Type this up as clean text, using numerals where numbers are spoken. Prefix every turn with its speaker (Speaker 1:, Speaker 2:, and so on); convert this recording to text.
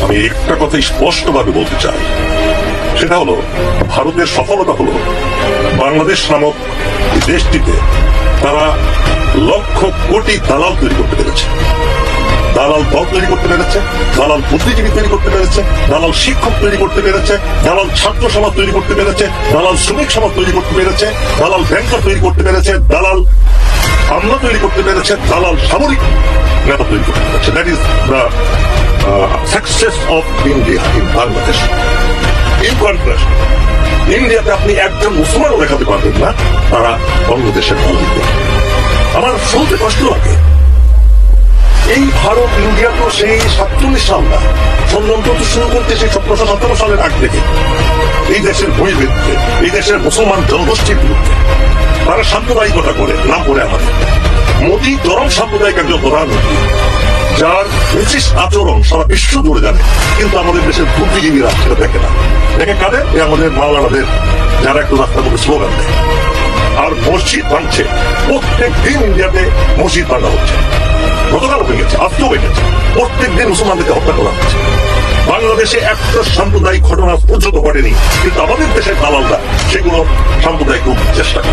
Speaker 1: আমি একটা কথাই স্পষ্টভাবে বলতে চাই, সেটা হলো ভারতের সফলতা হলো বাংলাদেশ নামক দেশটিতে তারা লক্ষ কোটি দালাল তৈরি করতে পেরেছে, দালাল দল তৈরি করতে পেরেছে, দালাল বুদ্ধিজীবী তৈরি করতে পেরেছে, দালাল শিক্ষক তৈরি করতে পেরেছে, দালাল ছাত্র সমাজ তৈরি করতে পেরেছে, দালাল শ্রমিক সমাজ তৈরি করতে পেরেছে, দালাল ব্যাংকার তৈরি করতে পেরেছে, দালাল আমলা তৈরি করতে পেরেছে, দালাল সামরিক নেতা তৈরি করতে পেরেছে। That is the success of India in Bangladesh. In contrast, ইন্ডিয়াতে আপনি একজন মুসলমানও দেখাতে পারবেন না তারা অন্য দেশের দল দিতে। আমার শুনতে কষ্ট লাগে। এই ভারত ইন্ডিয়া তো সেই 47 সাল না, ষড়যন্ত্র তো শুরু করতে সেই 1757 সালের আগ থেকে এই দেশের বহির্ভূতে, এই দেশের মুসলমান জনগোষ্ঠীর বিরুদ্ধে তারা সাম্প্রদায়িকতা করে নাম করে আমাদের। মোদী চরম সাম্প্রদায়িক একজন প্রধানমন্ত্রী, যার বিশেষ আচরণ সারা বিশ্ব জুড়ে জানে, কিন্তু আমাদের দেশের বুদ্ধিজীবীরা সেটা দেখে না। দেখে কাদের? আমাদের মাওলানাদের, যারা একটু রাস্তার মধ্যে স্লোগান দেয় আর মসজিদ ভাঙছে। প্রত্যেক দিন ইন্ডিয়াতে মসজিদ ভাঙা হচ্ছে, গতকাল হয়ে গেছে, আজকেও হয়ে গেছে। প্রত্যেক দিন মুসলমানদেরকে হত্যা করা হচ্ছে। বাংলাদেশে একটা সাম্প্রদায়িক ঘটনা পর্যন্ত ঘটেনি, কিন্তু আমাদের দেশের দালালরা সেগুলো সাম্প্রদায়িক চেষ্টা করে।